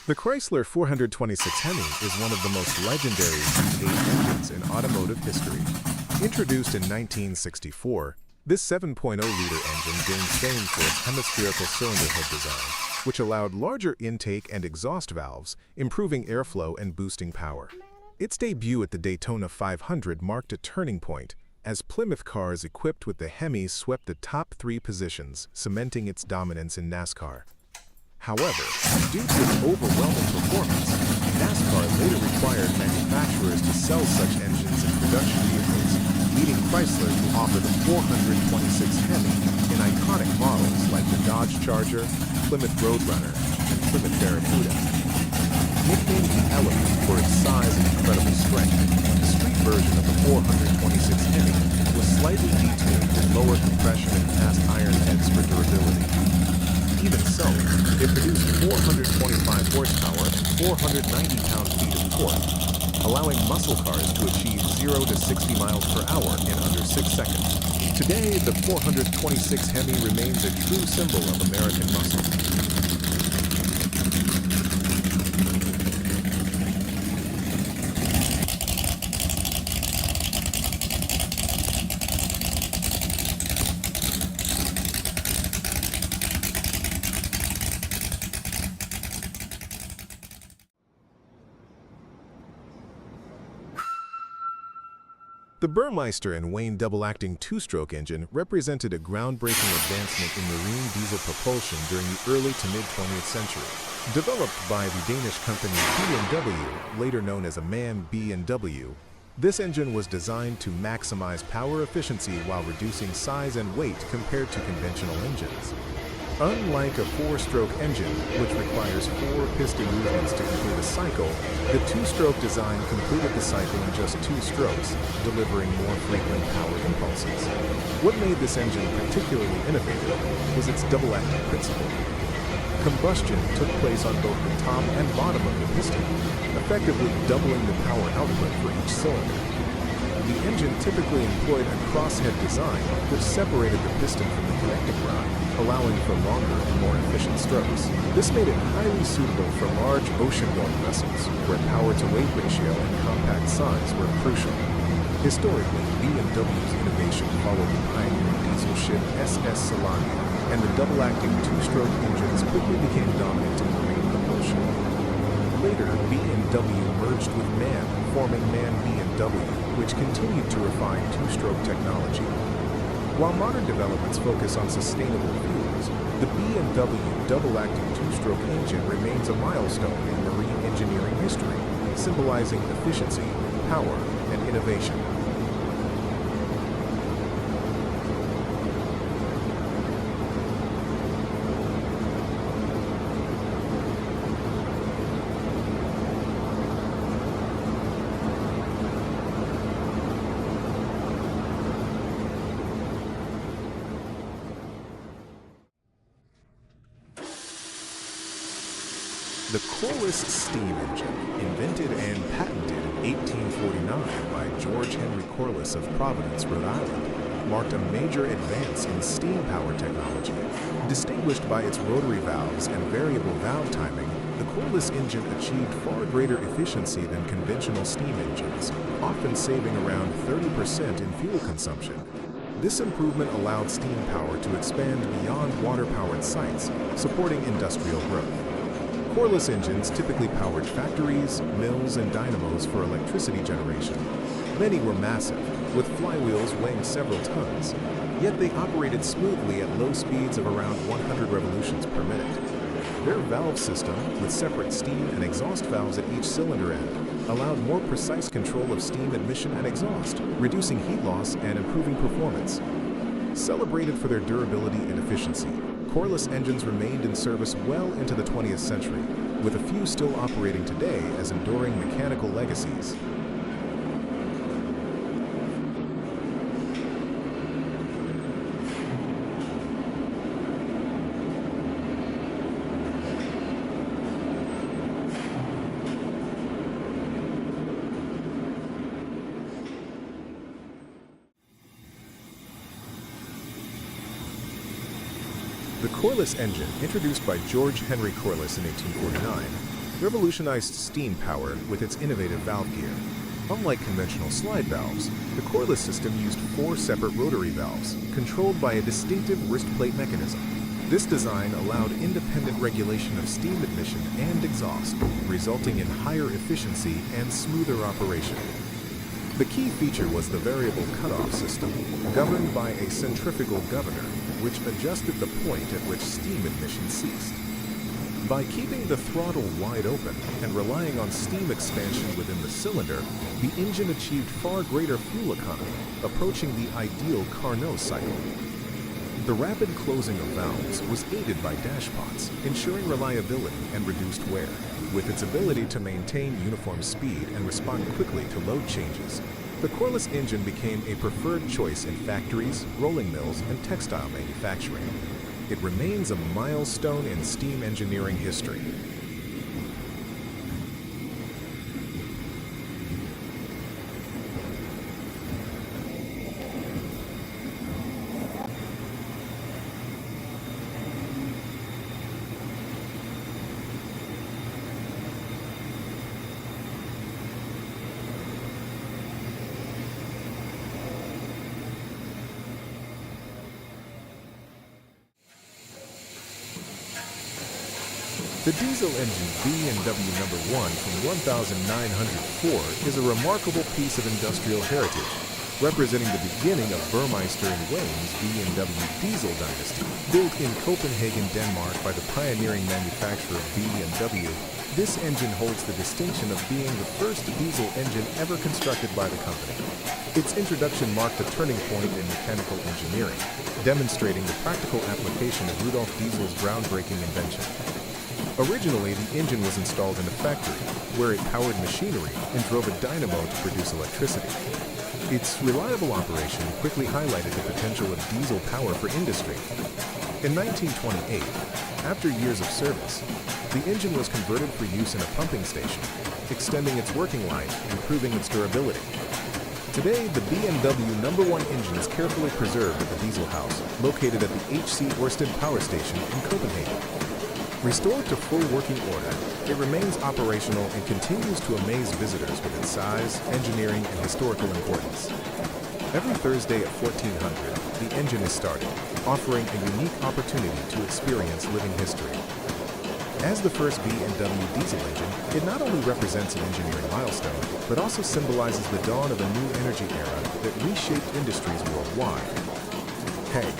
The Chrysler 426 Hemi is one of the most legendary V8 engines in automotive history. Introduced in 1964, this 7.0-liter engine gained fame for its hemispherical cylinder head design, which allowed larger intake and exhaust valves, improving airflow and boosting power. Its debut at the Daytona 500 marked a turning point, as Plymouth cars equipped with the Hemi swept the top 3 positions, cementing its dominance in NASCAR. However, due to its overwhelming performance, NASCAR later required manufacturers to sell such engines in production vehicles, leading Chrysler to offer the 426 Hemi in iconic models like the Dodge Charger, Plymouth Roadrunner, and Plymouth Barracuda. Nicknamed the Elephant for its size and incredible strength, the street version of the 426 Hemi was slightly detuned with lower compression and cast iron heads for durability. Even so, it produced 425 horsepower and 490 pound-feet of torque, allowing muscle cars to achieve 0 to 60 miles per hour in under 6 seconds. Today, the 426 Hemi remains a true symbol of American muscle. The Burmeister and Wayne double-acting two-stroke engine represented a groundbreaking advancement in marine diesel propulsion during the early to mid-20th century. Developed by the Danish company B&W, later known as a MAN B&W, this engine was designed to maximize power efficiency while reducing size and weight compared to conventional engines. Unlike a 4-stroke engine, which requires 4 piston movements to complete a cycle, the 2-stroke design completed the cycle in just 2 strokes, delivering more frequent power impulses. What made this engine particularly innovative was its double-acting principle. Combustion took place on both the top and bottom of the piston, effectively doubling the power output for each cylinder. The engine typically employed a crosshead design, which separated the piston from the connecting rod, allowing for longer and more efficient strokes. This made it highly suitable for large ocean-going vessels, where power-to-weight ratio and compact size were crucial. Historically, B&W's innovation followed the pioneering diesel ship SS Salani, and the double-acting two-stroke engines quickly became dominant in marine propulsion. Later, B&W merged with MAN, forming MAN B&W, which continued to refine two-stroke technology. While modern developments focus on sustainable fuels, the B&W double-acting two-stroke engine remains a milestone in marine engineering history, symbolizing efficiency, power, and innovation. The Corliss steam engine, invented and patented in 1849 by George Henry Corliss of Providence, Rhode Island, marked a major advance in steam power technology. Distinguished by its rotary valves and variable valve timing, the Corliss engine achieved far greater efficiency than conventional steam engines, often saving around 30% in fuel consumption. This improvement allowed steam power to expand beyond water-powered sites, supporting industrial growth. Corliss engines typically powered factories, mills, and dynamos for electricity generation. Many were massive, with flywheels weighing several tons, yet they operated smoothly at low speeds of around 100 revolutions per minute. Their valve system, with separate steam and exhaust valves at each cylinder end, allowed more precise control of steam admission and exhaust, reducing heat loss and improving performance. Celebrated for their durability and efficiency, Corliss engines remained in service well into the 20th century, with a few still operating today as enduring mechanical legacies. The Corliss engine, introduced by George Henry Corliss in 1849, revolutionized steam power with its innovative valve gear. Unlike conventional slide valves, the Corliss system used 4 separate rotary valves, controlled by a distinctive wrist plate mechanism. This design allowed independent regulation of steam admission and exhaust, resulting in higher efficiency and smoother operation. The key feature was the variable cutoff system, governed by a centrifugal governor, which adjusted the point at which steam admission ceased. By keeping the throttle wide open and relying on steam expansion within the cylinder, the engine achieved far greater fuel economy, approaching the ideal Carnot cycle. The rapid closing of valves was aided by dashpots, ensuring reliability and reduced wear. With its ability to maintain uniform speed and respond quickly to load changes, the Corliss engine became a preferred choice in factories, rolling mills, and textile manufacturing. It remains a milestone in steam engineering history. The diesel engine B&W number 1 from 1904 is a remarkable piece of industrial heritage, representing the beginning of Burmeister and Wayne's B&W diesel dynasty. Built in Copenhagen, Denmark by the pioneering manufacturer B&W, this engine holds the distinction of being the first diesel engine ever constructed by the company. Its introduction marked a turning point in mechanical engineering, demonstrating the practical application of Rudolf Diesel's groundbreaking invention. Originally, the engine was installed in a factory, where it powered machinery and drove a dynamo to produce electricity. Its reliable operation quickly highlighted the potential of diesel power for industry. In 1928, after years of service, the engine was converted for use in a pumping station, extending its working life and improving its durability. Today, the B&W number 1 engine is carefully preserved at the Diesel House, located at the H.C. Ørsted Power Station in Copenhagen. Restored to full working order, it remains operational and continues to amaze visitors with its size, engineering, and historical importance. Every Thursday at 1400, the engine is started, offering a unique opportunity to experience living history. As the first B&W diesel engine, it not only represents an engineering milestone, but also symbolizes the dawn of a new energy era that reshaped industries worldwide. Hey.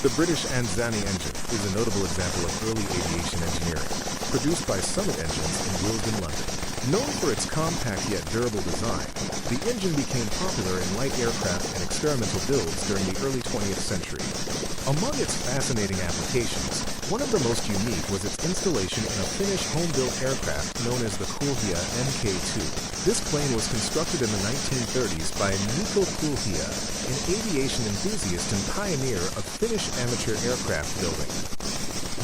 The British Anzani engine is a notable example of early aviation engineering, produced by Summit Engines in Willesden, London. Known for its compact yet durable design, the engine became popular in light aircraft and experimental builds during the early 20th century. Among its fascinating applications, one of the most unique was its installation in a Finnish home-built aircraft known as the Kuulia Mk2. This plane was constructed in the 1930s by Mikko Kuulia, an aviation enthusiast and pioneer of Finnish amateur aircraft building.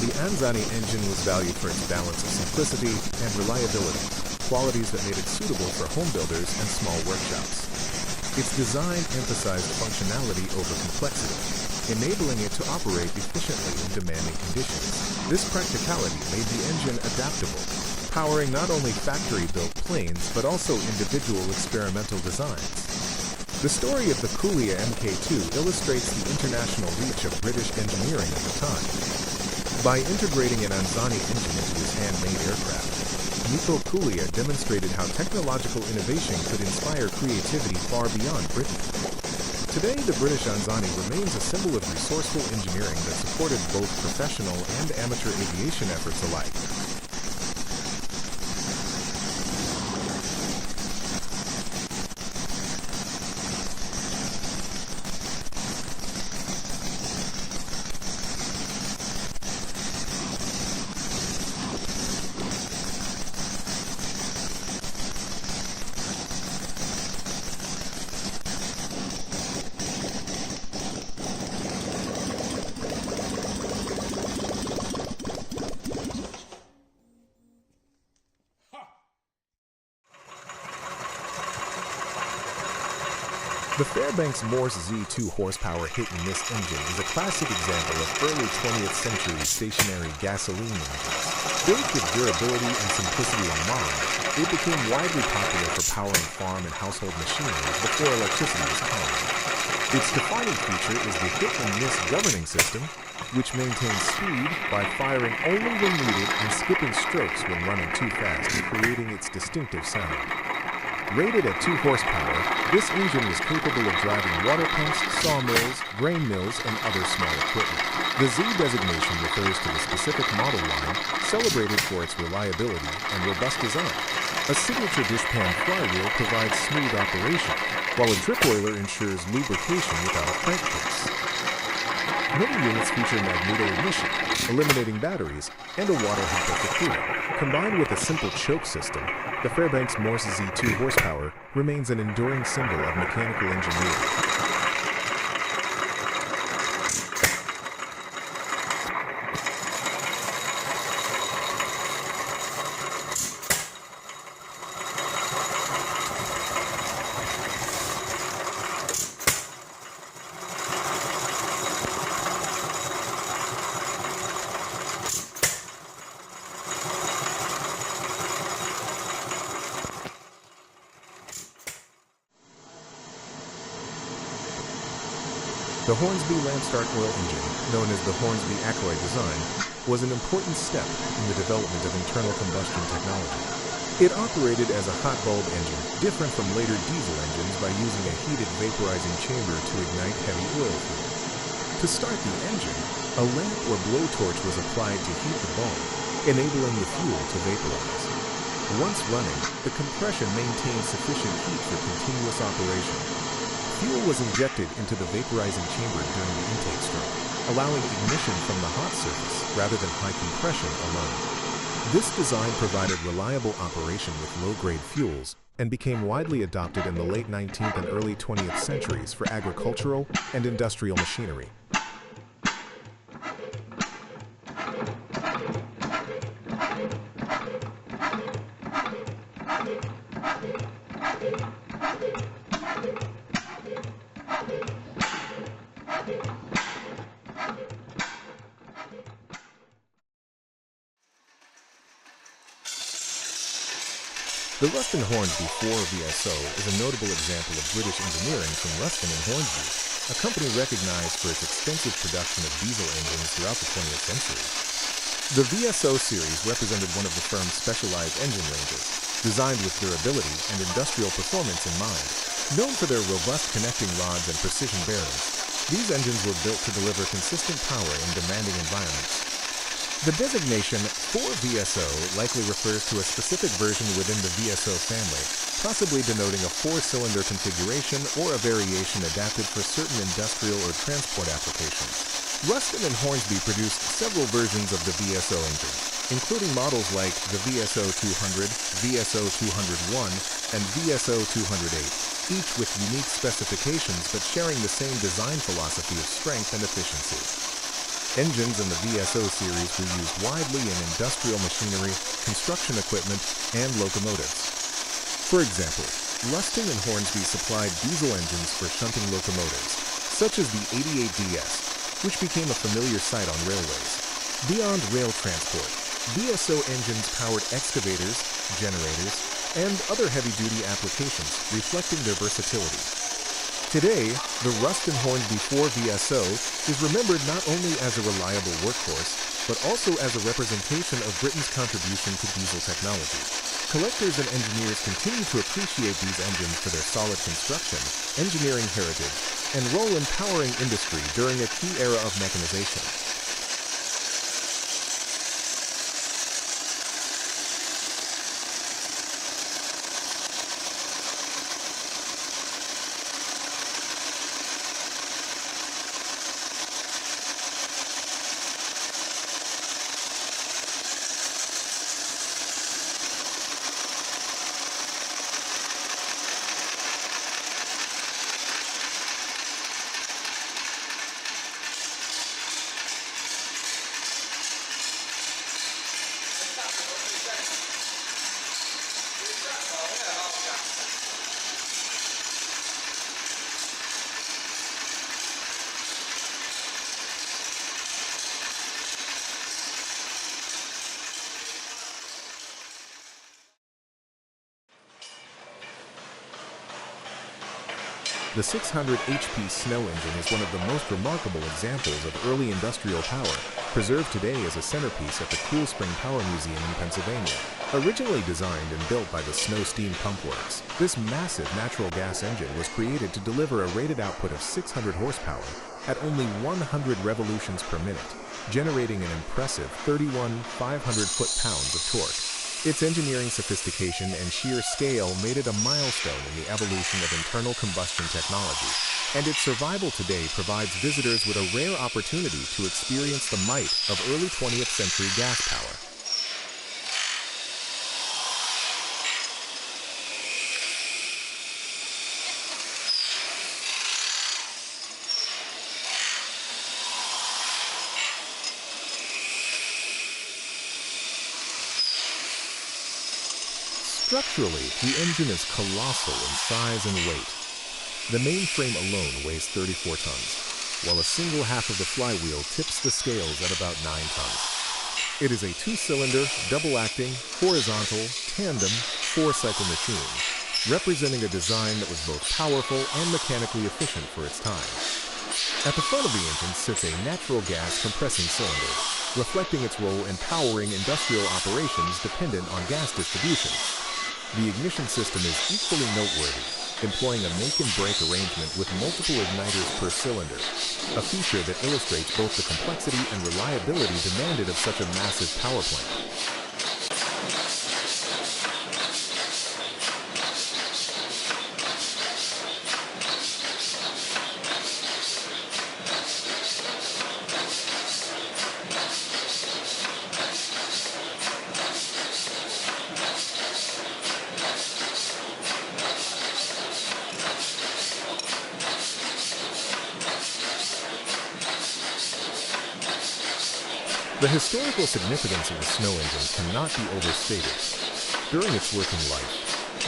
The Anzani engine was valued for its balance of simplicity and reliability, qualities that made it suitable for home builders and small workshops. Its design emphasized functionality over complexity, enabling it to operate efficiently in demanding conditions. This practicality made the engine adaptable, powering not only factory-built planes but also individual experimental designs. The story of the Kuulia Mk2 illustrates the international reach of British engineering at the time. By integrating an Anzani engine into his handmade aircraft, Mikko Kuulia demonstrated how technological innovation could inspire creativity far beyond Britain. Today, the British Anzani remains a symbol of resourceful engineering that supported both professional and amateur aviation efforts alike. The Fairbanks-Morse Z 2 horsepower hit-and-miss engine is a classic example of early 20th century stationary gasoline engines. Built with durability and simplicity in mind, it became widely popular for powering farm and household machinery before electricity was common. Its defining feature is the hit-and-miss governing system, which maintains speed by firing only when needed and skipping strokes when running too fast, creating its distinctive sound. Rated at 2 horsepower, this engine was capable of driving water pumps, sawmills, grain mills, and other small equipment. The Z designation refers to the specific model line, celebrated for its reliability and robust design. A signature dishpan flywheel provides smooth operation, while a drip oiler ensures lubrication without a crankcase. Many units feature magneto-ignition, eliminating batteries, and a water hopper for cooling. Combined with a simple choke system, the Fairbanks-Morse Z 2 horsepower remains an enduring symbol of mechanical engineering. The Hornsby Lamp-start oil engine, known as the Hornsby Ackroyd design, was an important step in the development of internal combustion technology. It operated as a hot bulb engine, different from later diesel engines by using a heated vaporizing chamber to ignite heavy oil fuel. To start the engine, a lamp or blowtorch was applied to heat the bulb, enabling the fuel to vaporize. Once running, the compression maintained sufficient heat for continuous operation. Fuel was injected into the vaporizing chamber during the intake stroke, allowing ignition from the hot surface rather than high compression alone. This design provided reliable operation with low-grade fuels and became widely adopted in the late 19th and early 20th centuries for agricultural and industrial machinery. The Ruston Hornsby VSO is a notable example of British engineering from Ruston Hornsby, a company recognized for its extensive production of diesel engines throughout the 20th century. The VSO series represented one of the firm's specialized engine ranges, designed with durability and industrial performance in mind. Known for their robust connecting rods and precision bearings, these engines were built to deliver consistent power in demanding environments. The designation 4VSO likely refers to a specific version within the VSO family, possibly denoting a 4-cylinder configuration or a variation adapted for certain industrial or transport applications. Ruston Hornsby produced several versions of the VSO engine, including models like the VSO 200, VSO 201, and VSO 208, each with unique specifications but sharing the same design philosophy of strength and efficiency. Engines in the VSO series were used widely in industrial machinery, construction equipment, and locomotives. For example, Ruston Hornsby supplied diesel engines for shunting locomotives, such as the 88DS, which became a familiar sight on railways. Beyond rail transport, VSO engines powered excavators, generators, and other heavy-duty applications, reflecting their versatility. Today, the Ruston Hornsby VSO is remembered not only as a reliable workhorse, but also as a representation of Britain's contribution to diesel technology. Collectors and engineers continue to appreciate these engines for their solid construction, engineering heritage, and role in powering industry during a key era of mechanization. The 600 HP snow engine is one of the most remarkable examples of early industrial power, preserved today as a centerpiece at the Cool Spring Power Museum in Pennsylvania. Originally designed and built by the Snow Steam Pump Works, this massive natural gas engine was created to deliver a rated output of 600 horsepower at only 100 revolutions per minute, generating an impressive 31,500 foot-pounds of torque. Its engineering sophistication and sheer scale made it a milestone in the evolution of internal combustion technology, and its survival today provides visitors with a rare opportunity to experience the might of early 20th century gas power. Structurally, the engine is colossal in size and weight. The mainframe alone weighs 34 tons, while a single half of the flywheel tips the scales at about 9 tons. It is a two-cylinder, double-acting, horizontal, tandem, four-cycle machine, representing a design that was both powerful and mechanically efficient for its time. At the front of the engine sits a natural gas compressing cylinder, reflecting its role in powering industrial operations dependent on gas distribution. The ignition system is equally noteworthy, employing a make-and-break arrangement with multiple igniters per cylinder, a feature that illustrates both the complexity and reliability demanded of such a massive power plant. The historical significance of the snow engine cannot be overstated. During its working life,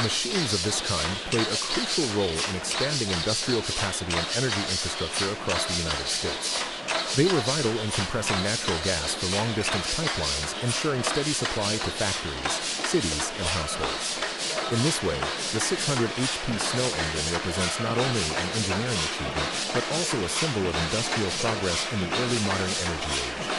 machines of this kind played a crucial role in expanding industrial capacity and energy infrastructure across the United States. They were vital in compressing natural gas for long-distance pipelines, ensuring steady supply to factories, cities, and households. In this way, the 600 HP snow engine represents not only an engineering achievement, but also a symbol of industrial progress in the early modern energy age.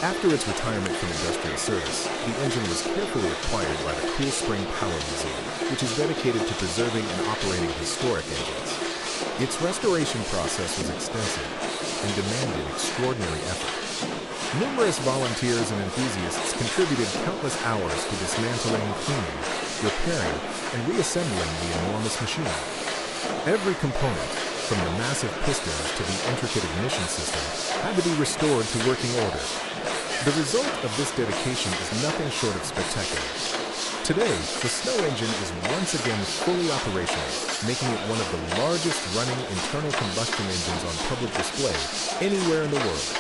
After its retirement from industrial service, the engine was carefully acquired by the Cool Spring Power Museum, which is dedicated to preserving and operating historic engines. Its restoration process was extensive and demanded extraordinary effort. Numerous volunteers and enthusiasts contributed countless hours to dismantling, cleaning, repairing, and reassembling the enormous machine. Every component, from the massive pistons to the intricate ignition system, had to be restored to working order. The result of this dedication is nothing short of spectacular. Today, the snow engine is once again fully operational, making it one of the largest running internal combustion engines on public display anywhere in the world.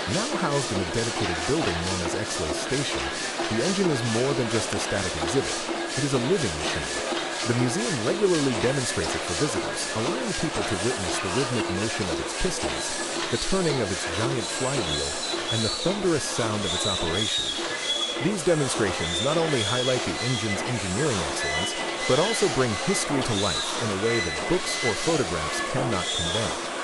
Now housed in a dedicated building known as Exley Station, the engine is more than just a static exhibit. It is a living machine. The museum regularly demonstrates it for visitors, allowing people to witness the rhythmic motion of its pistons, the turning of its giant flywheel, and the thunderous sound of its operation. These demonstrations not only highlight the engine's engineering excellence, but also bring history to life in a way that books or photographs cannot convey.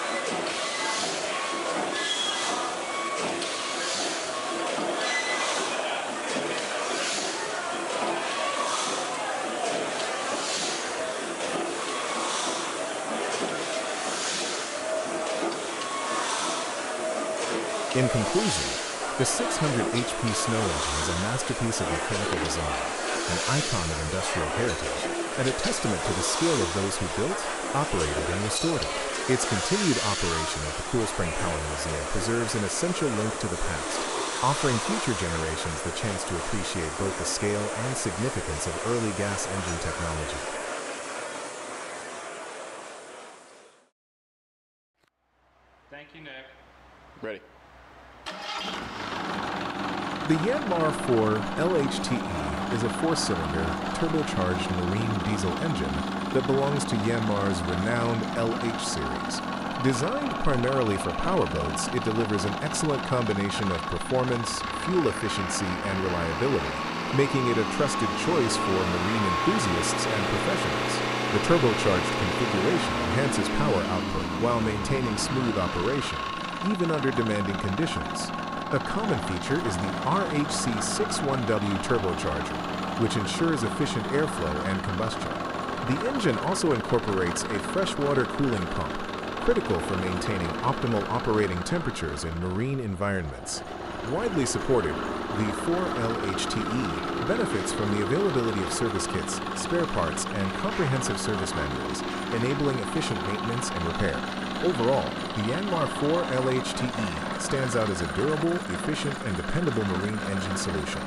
In conclusion, The 600 HP snow engine is a masterpiece of mechanical design, an icon of industrial heritage, and a testament to the skill of those who built, operated, and restored it. Its continued operation at the Cool Spring Power Museum preserves an essential link to the past, offering future generations the chance to appreciate both the scale and significance of early gas engine technology. Thank you, Nick. Ready. The Yanmar 4 LHTE is a 4-cylinder, turbocharged marine diesel engine that belongs to Yanmar's renowned LH series. Designed primarily for powerboats, it delivers an excellent combination of performance, fuel efficiency, and reliability, making it a trusted choice for marine enthusiasts and professionals. The turbocharged configuration enhances power output while maintaining smooth operation, even under demanding conditions. A common feature is the RHC61W turbocharger, which ensures efficient airflow and combustion. The engine also incorporates a freshwater cooling pump, critical for maintaining optimal operating temperatures in marine environments. Widely supported, the 4LHTE benefits from the availability of service kits, spare parts, and comprehensive service manuals, enabling efficient maintenance and repair. Overall, the Yanmar 4 LHTE stands out as a durable, efficient, and dependable marine engine solution.